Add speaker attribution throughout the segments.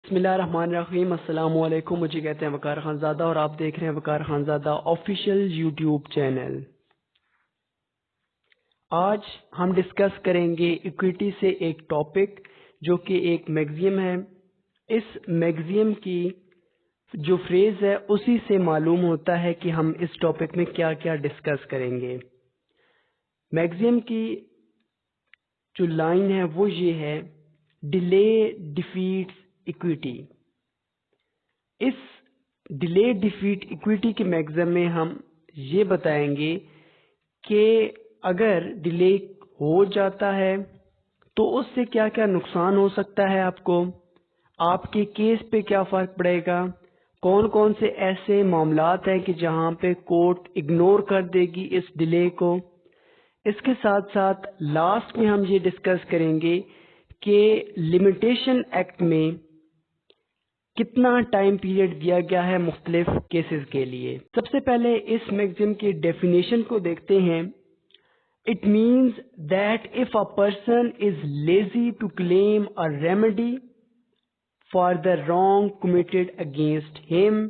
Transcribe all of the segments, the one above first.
Speaker 1: बिस्मिल्लाहिर्रहमानिर्रहीम। अस्सलामु अलैकुम। मुझे कहते हैं वकार खानज़ादा और आप देख रहे हैं वकार खानज़ादा ऑफिशियल यूट्यूब चैनल। आज हम डिस्कस करेंगे इक्विटी से एक टॉपिक जो कि एक मैगज़ीन है। इस मैगज़ीन की जो फ्रेज़ है उसी से मालूम होता है कि हम इस टॉपिक में क्या क्या डिस्कस करेंगे। मैगज़ीन की जो लाइन है वो ये है, डिले डिफीट्स इक्विटी। इस डिले डिफीट इक्विटी के मैगज़ीन में हम ये बताएंगे कि अगर डिले हो जाता है तो उससे क्या क्या नुकसान हो सकता है, आपके केस पे क्या फ़र्क पड़ेगा, कौन कौन से ऐसे मामलात हैं कि जहां पे कोर्ट इग्नोर कर देगी इस डिले को। इसके साथ साथ लास्ट में हम ये डिस्कस करेंगे कि लिमिटेशन एक्ट में कितना टाइम पीरियड दिया गया है मुख्तलिफ केसेस के लिए। सबसे पहले इस मैगज़ीन की डेफिनेशन को देखते हैं। It means that if a person is lazy to claim a remedy for the wrong committed against him,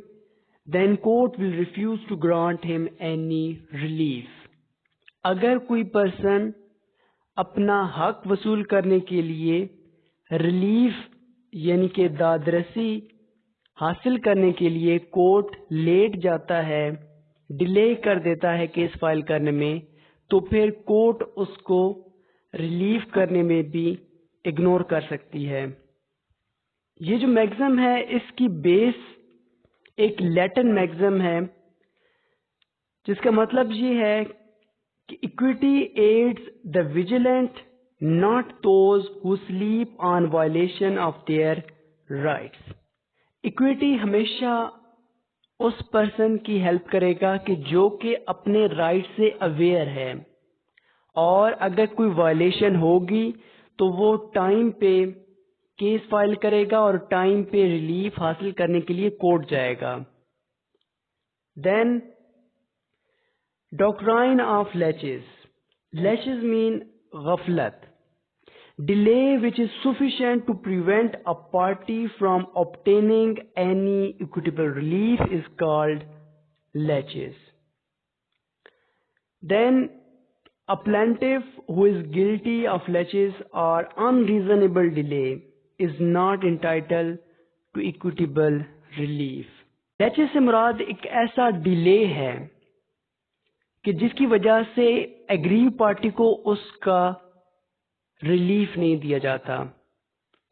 Speaker 1: then court will refuse to grant him any relief. अगर कोई पर्सन अपना हक वसूल करने के लिए रिलीफ यानी कि दादरसी हासिल करने के लिए कोर्ट लेट जाता है, डिले कर देता है केस फाइल करने में, तो फिर कोर्ट उसको रिलीफ करने में भी इग्नोर कर सकती है। ये जो मैगज़ीन है इसकी बेस एक लैटिन मैगज़ीन है जिसका मतलब ये है कि equity aids the vigilant not those who sleep on violation of their rights. Equity हमेशा उस पर्सन की हेल्प करेगा कि जो कि अपने राइट से अवेयर है, और अगर कोई वायलेशन होगी तो वो टाइम पे केस फाइल करेगा और टाइम पे रिलीफ हासिल करने के लिए कोर्ट जाएगा। Then doctrine of laches. Laches mean गफलत। Delay which is sufficient to prevent a party from obtaining any equitable relief is called laches. Then a plaintiff who is guilty of laches or unreasonable delay is not entitled to equitable relief. Laches से मुराद एक ऐसा delay है कि जिसकी वजह से aggrieve party को उसका रिलीफ नहीं दिया जाता।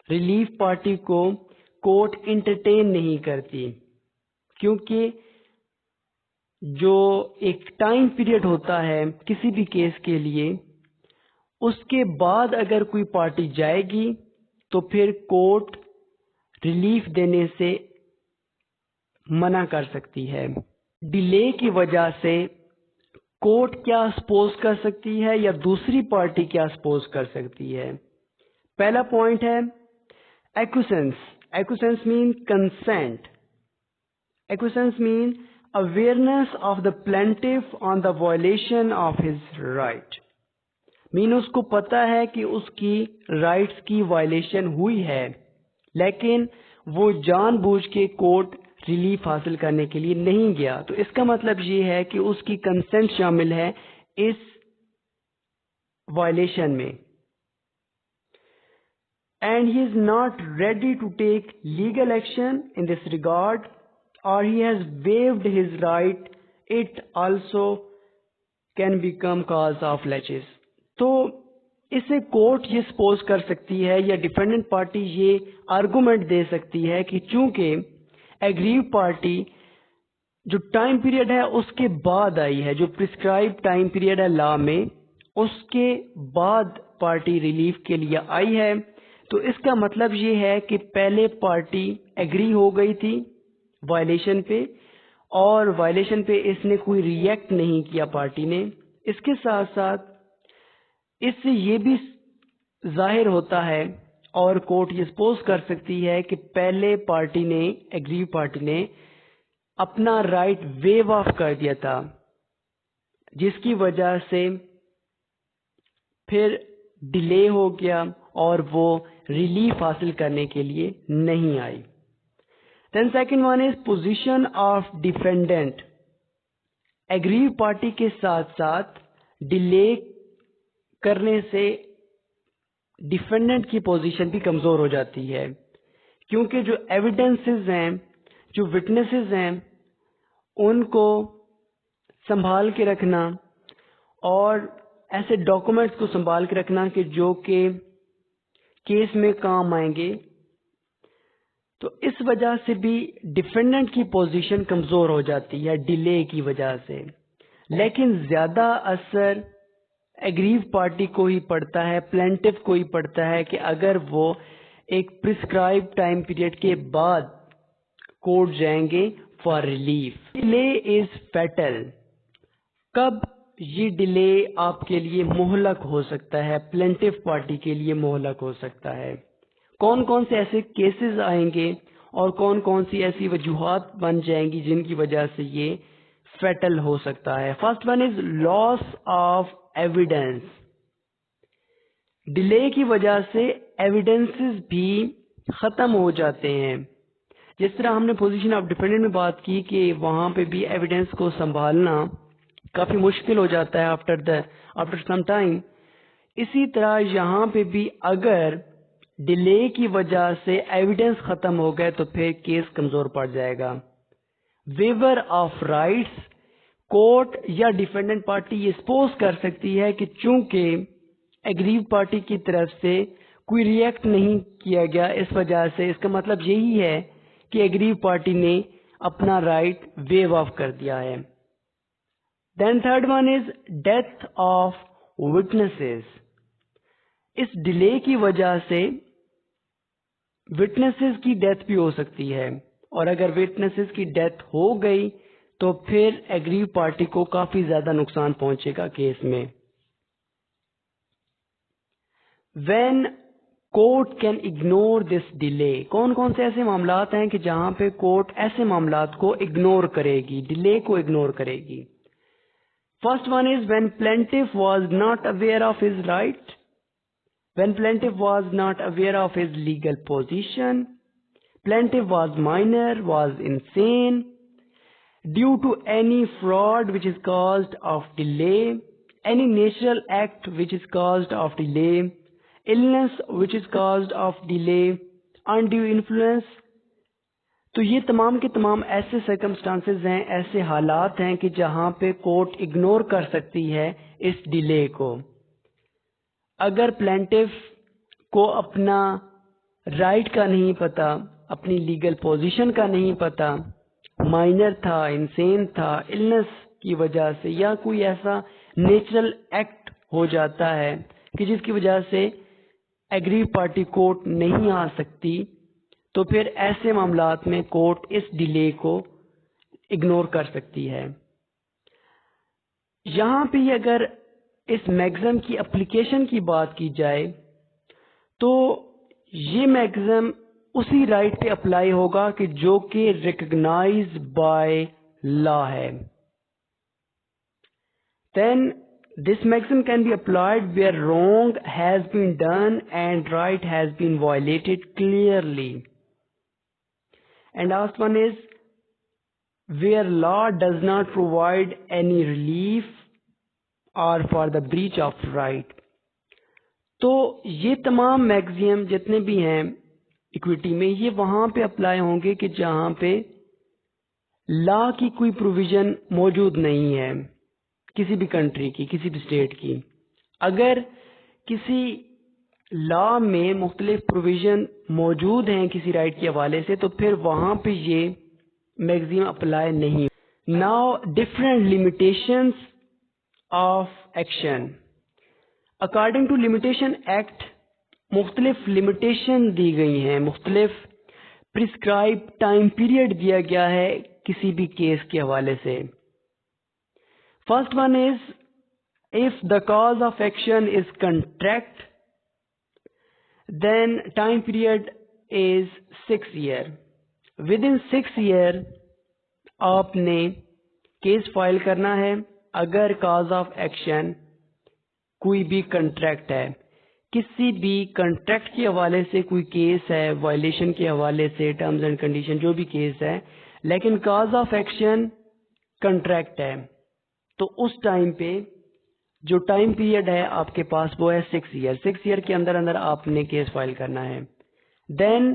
Speaker 1: रिलीफ पार्टी को कोर्ट इंटरटेन नहीं करती, क्योंकि जो एक टाइम पीरियड होता है किसी भी केस के लिए, उसके बाद अगर कोई पार्टी जाएगी तो फिर कोर्ट रिलीफ देने से मना कर सकती है। डिले की वजह से कोर्ट क्या सपोज कर सकती है या दूसरी पार्टी क्या सपोज कर सकती है। पहला पॉइंट है acquiescence. Acquiescence mean consent. Acquiescence mean awareness of the plaintiff on the violation of his right. Mean उसको पता है कि उसकी राइट्स की वायलेशन हुई है, लेकिन वो जानबूझ के कोर्ट रिलीफ हासिल करने के लिए नहीं गया। तो इसका मतलब ये है कि उसकी कंसेंट शामिल है इस वायलेशन में। And he is not ready to take legal action in this regard और he has waived his right, it also can become cause of laches. तो इसे कोर्ट ये सपोज कर सकती है या डिफेंडेंट पार्टी ये आर्गुमेंट दे सकती है कि चूंकि एग्रीव पार्टी जो टाइम पीरियड है उसके बाद आई है, जो प्रिस्क्राइब टाइम पीरियड है लॉ में, उसके बाद पार्टी रिलीफ के लिए आई है, तो इसका मतलब ये है कि पहले पार्टी एग्री हो गई थी वायलेशन पे, और वायलेशन पे इसने कोई रिएक्ट नहीं किया पार्टी ने। इसके साथ साथ इससे ये भी जाहिर होता है और कोर्ट ये सपोज कर सकती है कि पहले पार्टी ने, एग्रीव पार्टी ने अपना राइट वेव ऑफ कर दिया था, जिसकी वजह से फिर डिले हो गया और वो रिलीफ हासिल करने के लिए नहीं आई। Then second one is position of defendant. Aggrieve party के साथ साथ डिले करने से डिफेंडेंट की पोजीशन भी कमजोर हो जाती है, क्योंकि जो एविडेंसेस हैं, जो विटनेसेस हैं, उनको संभाल के रखना और ऐसे डॉक्यूमेंट्स को संभाल के रखना कि जो कि केस में काम आएंगे, तो इस वजह से भी डिफेंडेंट की पोजीशन कमजोर हो जाती है डिले की वजह से। लेकिन ज्यादा असर एग्रीव पार्टी को ही पड़ता है, प्लेंटिफ को ही पड़ता है कि अगर वो एक प्रिस्क्राइब टाइम पीरियड के बाद कोर्ट जाएंगे for relief. Delay is fatal. कब ये डिले आपके लिए मोहलक हो सकता है, प्लेंटिफ पार्टी के लिए मोहलक हो सकता है? कौन कौन से ऐसे केसेस आएंगे और कौन कौन सी ऐसी वजूहात बन जाएंगी जिनकी वजह से ये फैटल हो सकता है? First one is loss of evidence. Delay की वजह से एविडेंसेस भी खत्म हो जाते हैं। जिस तरह हमने पोजीशन ऑफ डिफेंडेंट में बात की कि वहां पे भी एविडेंस को संभालना काफी मुश्किल हो जाता है आफ्टर सम टाइम, इसी तरह यहाँ पे भी अगर डिले की वजह से एविडेंस खत्म हो गए तो फिर केस कमजोर पड़ जाएगा। वेवर ऑफ राइट्स, कोर्ट या डिफेंडेंट पार्टी ये सपोज कर सकती है कि चूंकि एग्रीव पार्टी की तरफ से कोई रिएक्ट नहीं किया गया, इस वजह से इसका मतलब यही है कि एग्रीव पार्टी ने अपना राइट वेव ऑफ कर दिया है। Then third one is death of witnesses. इस डिले की वजह से विटनेसेस की डेथ भी हो सकती है, और अगर विटनेसेस की डेथ हो गई तो फिर एग्रीव पार्टी को काफी ज्यादा नुकसान पहुंचेगा केस में। When court can ignore this delay, कौन कौन से ऐसे मामलात हैं कि जहां पे कोर्ट ऐसे मामलात को इग्नोर करेगी, डिले को इग्नोर करेगी? First one is when plaintiff was not aware of his right, when plaintiff was not aware of his legal position, plaintiff was minor, was insane, due to any fraud which is caused of delay, any natural act which is caused of delay, illness which is caused of delay, undue influence। तो ये तमाम के तमाम ऐसे circumstances हैं, ऐसे हालात हैं कि जहां पे कोर्ट इग्नोर कर सकती है इस डिले को। अगर प्लेंटिफ को अपना राइट का नहीं पता, अपनी लीगल पोजीशन का नहीं पता, माइनर था, इनसेन था, इलनेस की वजह से, या कोई ऐसा नेचुरल एक्ट हो जाता है कि जिसकी वजह से एग्रीव पार्टी कोर्ट नहीं आ सकती, तो फिर ऐसे मामलात में कोर्ट इस डिले को इग्नोर कर सकती है। यहां पे अगर इस मैक्सिम की एप्लीकेशन की बात की जाए तो ये मैक्सिम उसी राइट पे अप्लाई होगा कि जो कि रिकॉग्नाइज बाय लॉ है। Then this maxim can be applied where wrong has been done and right has been violated clearly. And last one is where law does not provide any relief or for the breach of right. तो ये तमाम maxim जितने भी हैं equity में, ये वहां पे अप्लाई होंगे कि जहां पे लॉ की कोई प्रोविजन मौजूद नहीं है किसी भी कंट्री की, किसी भी स्टेट की। अगर किसी लॉ में मुख्तलिफ प्रोविजन मौजूद हैं किसी राइट के हवाले से, तो फिर वहां पे ये मैक्सिम अप्लाई नहीं। Now different limitations of action. According to limitation act मुख्तलिफ लिमिटेशन दी गई हैं, मुख्तलिफ प्रिस्क्राइब टाइम पीरियड दिया गया है किसी भी केस के हवाले से। First one is if the cause of action is contract then time period is 6 year. Within 6 year आपने केस फाइल करना है अगर कॉज ऑफ एक्शन कोई भी कंट्रैक्ट है। किसी भी कंट्रैक्ट के हवाले से कोई केस है, वायलेशन के हवाले से, टर्म्स एंड कंडीशन जो भी केस है, लेकिन कॉज ऑफ एक्शन कंट्रैक्ट है, तो उस टाइम पे जो टाइम पीरियड है आपके पास वो है 6 ईयर। 6 ईयर के अंदर अंदर आपने केस फाइल करना है। Then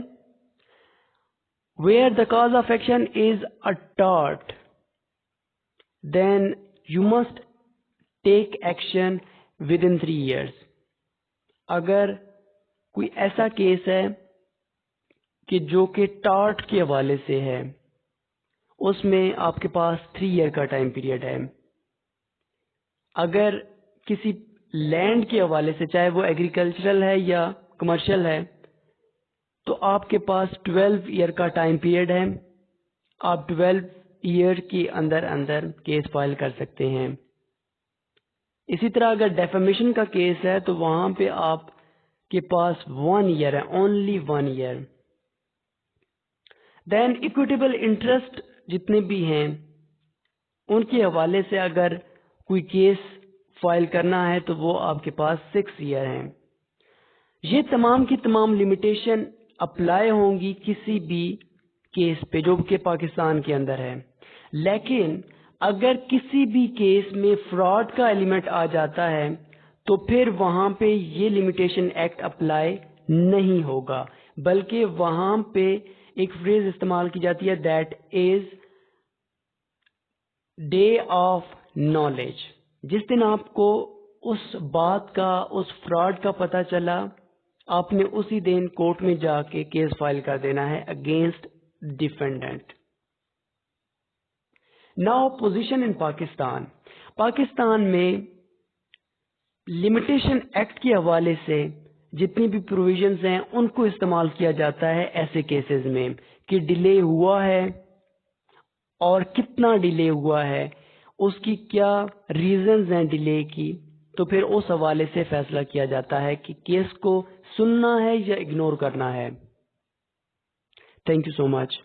Speaker 1: where the cause of action is a tort, then you must take action within 3 years. अगर कोई ऐसा केस है कि जो कि टॉर्ट के हवाले से है, उसमें आपके पास 3 ईयर का टाइम पीरियड है। अगर किसी लैंड के हवाले से, चाहे वो एग्रीकल्चरल है या कमर्शियल है, तो आपके पास 12 ईयर का टाइम पीरियड है। आप 12 ईयर के अंदर अंदर केस फाइल कर सकते हैं। इसी तरह अगर डेफेमेशन का केस है तो वहां पे आपके पास 1 ईयर है, only 1 year. Then equitable interest जितने भी हैं उनके हवाले से अगर कोई केस फाइल करना है तो वो आपके पास 6 ईयर हैं। ये तमाम की तमाम लिमिटेशन अप्लाई होंगी किसी भी केस पे जो कि पाकिस्तान के अंदर है। लेकिन अगर किसी भी केस में फ्रॉड का एलिमेंट आ जाता है तो फिर वहां पे ये लिमिटेशन एक्ट अप्लाई नहीं होगा, बल्कि वहां पे एक फ्रेज इस्तेमाल की जाती है, that is day of knowledge. जिस दिन आपको उस बात का, उस फ्रॉड का पता चला, आपने उसी दिन कोर्ट में जाके केस फाइल कर देना है against defendant. Now position in Pakistan. Pakistan में लिमिटेशन एक्ट के हवाले से जितनी भी प्रोविजंस हैं उनको इस्तेमाल किया जाता है ऐसे केसेस में कि डिले हुआ है और कितना डिले हुआ है, उसकी क्या रीजंस हैं डिले की, तो फिर उस हवाले से फैसला किया जाता है कि केस को सुनना है या इग्नोर करना है। Thank you so much.